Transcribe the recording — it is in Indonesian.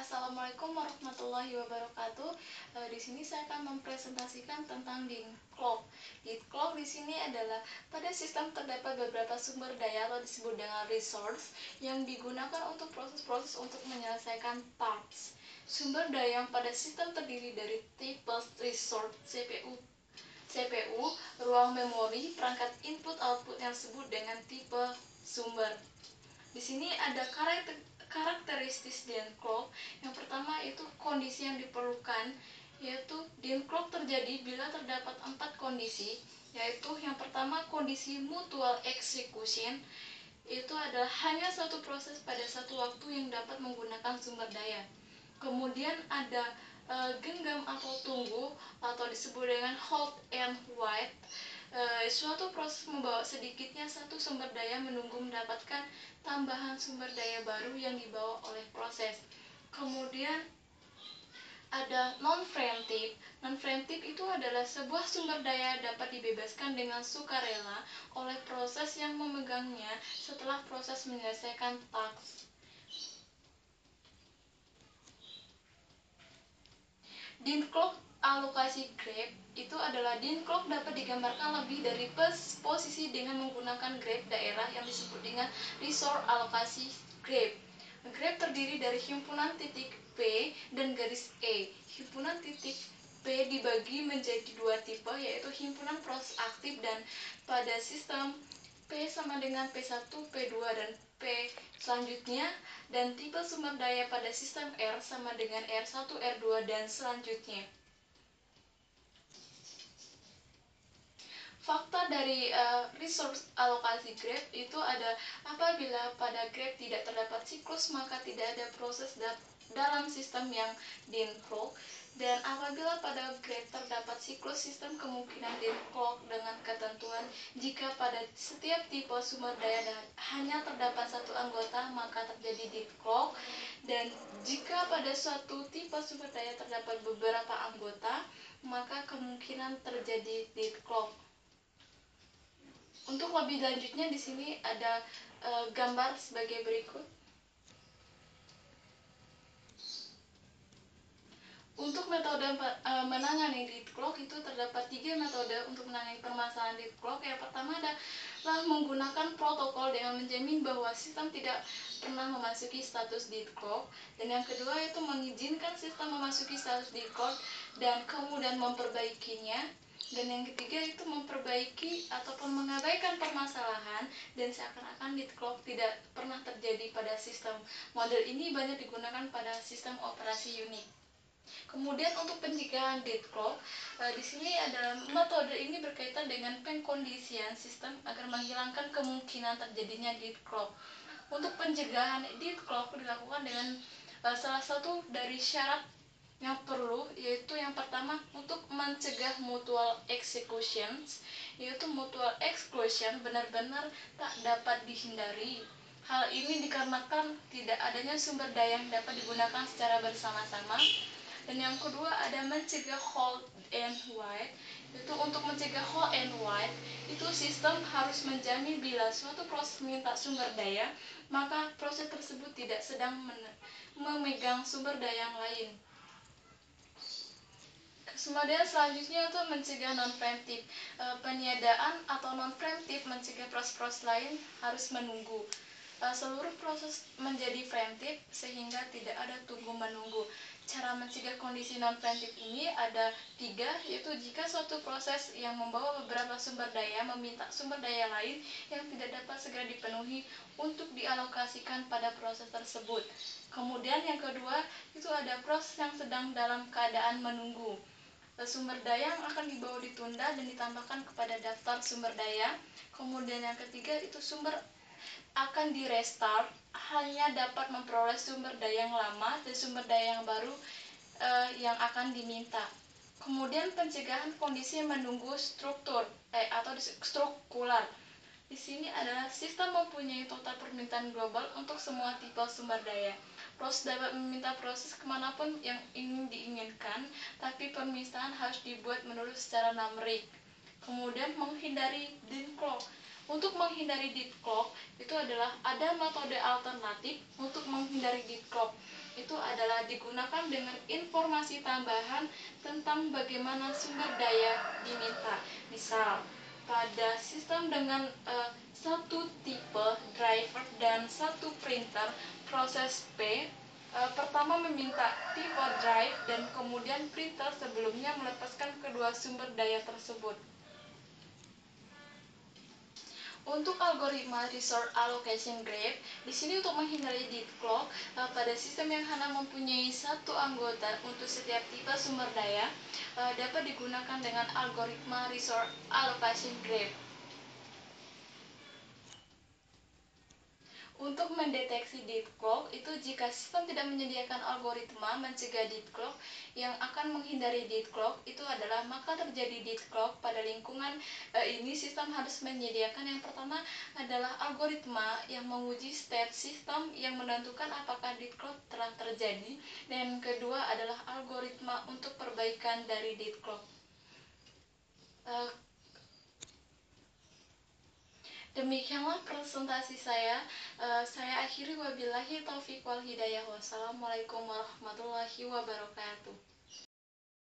Assalamualaikum warahmatullahi wabarakatuh. Di sini saya akan mempresentasikan tentang Dean Clock. Dean Clock di sini adalah pada sistem terdapat beberapa sumber daya atau disebut dengan resource yang digunakan untuk proses-proses untuk menyelesaikan tasks. Sumber daya yang pada sistem terdiri dari tipe resource CPU, ruang memori, perangkat input-output yang disebut dengan tipe sumber. Di sini ada karakteristik Dean Clock. Yang pertama itu kondisi yang diperlukan, yaitu Dean Clock terjadi bila terdapat 4 kondisi, yaitu yang pertama kondisi mutual execution, itu adalah hanya satu proses pada satu waktu yang dapat menggunakan sumber daya. Kemudian ada genggam atau tunggu atau disebut dengan hold and wait. Suatu proses membawa sedikitnya satu sumber daya menunggu mendapatkan tambahan sumber daya baru yang dibawa oleh proses. Kemudian ada non-preemptive. Non-preemptive itu adalah sebuah sumber daya dapat dibebaskan dengan sukarela oleh proses yang memegangnya setelah proses menyelesaikan task. Dean Clock alokasi grab itu adalah Dean Clock dapat digambarkan lebih dari posisi dengan menggunakan grab daerah yang disebut dengan resource alokasi grab. Grab terdiri dari himpunan titik P dan garis E. Himpunan titik P dibagi menjadi dua tipe, yaitu himpunan proses aktif dan pada sistem P sama dengan P1, P2, dan P selanjutnya, dan tipe sumber daya pada sistem R sama dengan R1, R2, dan selanjutnya. Fakta dari resource alokasi grab itu ada apabila pada grab tidak terdapat siklus maka tidak ada proses dalam sistem yang Dean Clock, dan apabila pada grab terdapat siklus sistem kemungkinan Dean Clock dengan ketentuan jika pada setiap tipe sumber daya hanya terdapat satu anggota maka terjadi Dean Clock, dan jika pada suatu tipe sumber daya terdapat beberapa anggota maka kemungkinan terjadi Dean Clock. Untuk lebih lanjutnya di sini ada gambar sebagai berikut. Untuk metode menangani dead clock itu terdapat 3 metode untuk menangani permasalahan dead clock. Yang pertama adalah menggunakan protokol dengan menjamin bahwa sistem tidak pernah memasuki status dead clock, dan yang kedua itu mengizinkan sistem memasuki status dead clock dan kemudian memperbaikinya, dan yang ketiga itu memperbaiki ataupun mengabaikan permasalahan dan seakan-akan dead clock tidak pernah terjadi pada sistem. Model ini banyak digunakan pada sistem operasi Unix. Kemudian untuk pencegahan dead clock, di sini ada metode ini berkaitan dengan pengkondisian sistem agar menghilangkan kemungkinan terjadinya dead clock. Untuk pencegahan dead clock dilakukan dengan salah satu dari syarat yang perlu, yaitu yang pertama untuk mencegah mutual executions, yaitu mutual exclusion benar-benar tak dapat dihindari. Hal ini dikarenakan tidak adanya sumber daya yang dapat digunakan secara bersama-sama. Dan yang kedua ada mencegah hold and wait. Itu untuk mencegah hold and wait itu sistem harus menjamin bila suatu proses meminta sumber daya maka proses tersebut tidak sedang memegang sumber daya yang lain. Kemudian selanjutnya untuk mencegah non-preemptive. Peniadaan atau non-preemptive mencegah proses-proses lain harus menunggu. Seluruh proses menjadi preemptive sehingga tidak ada tunggu menunggu. Cara mencegah kondisi non-preemptive ini ada 3, yaitu jika suatu proses yang membawa beberapa sumber daya meminta sumber daya lain yang tidak dapat segera dipenuhi untuk dialokasikan pada proses tersebut. Kemudian yang kedua itu ada proses yang sedang dalam keadaan menunggu. Sumber daya yang akan dibawa ditunda dan ditambahkan kepada daftar sumber daya. Kemudian yang ketiga itu sumber akan direstart, hanya dapat memperoleh sumber daya yang lama dan sumber daya yang baru yang akan diminta. Kemudian pencegahan kondisi menunggu struktur atau struktural. Di sini adalah sistem mempunyai total permintaan global untuk semua tipe sumber daya. Proses dapat meminta proses kemanapun yang ingin diinginkan, tapi permintaan harus dibuat menurut secara numerik. Kemudian menghindari dead clock. Untuk menghindari dead clock itu adalah ada metode alternatif untuk menghindari dead clock. Itu itu adalah digunakan dengan informasi tambahan tentang bagaimana sumber daya diminta. Misal, pada sistem dengan satu tipe driver dan satu printer, proses P pertama meminta tipe drive dan kemudian printer sebelumnya melepaskan kedua sumber daya tersebut. Untuk algoritma resource allocation graph, di sini untuk menghindari dead clock, pada sistem yang hanya mempunyai satu anggota untuk setiap tipe sumber daya, dapat digunakan dengan algoritma resource allocation graph. Untuk mendeteksi dead clock, itu jika sistem tidak menyediakan algoritma mencegah dead clock yang akan menghindari dead clock, itu adalah maka terjadi dead clock pada lingkungan ini sistem harus menyediakan yang pertama adalah algoritma yang menguji state sistem yang menentukan apakah dead clock telah terjadi, dan kedua adalah algoritma untuk perbaikan dari dead clock. Demikianlah presentasi saya. Saya akhiri, wabillahi taufiq wal hidayah. Wassalamualaikum warahmatullahi wabarakatuh.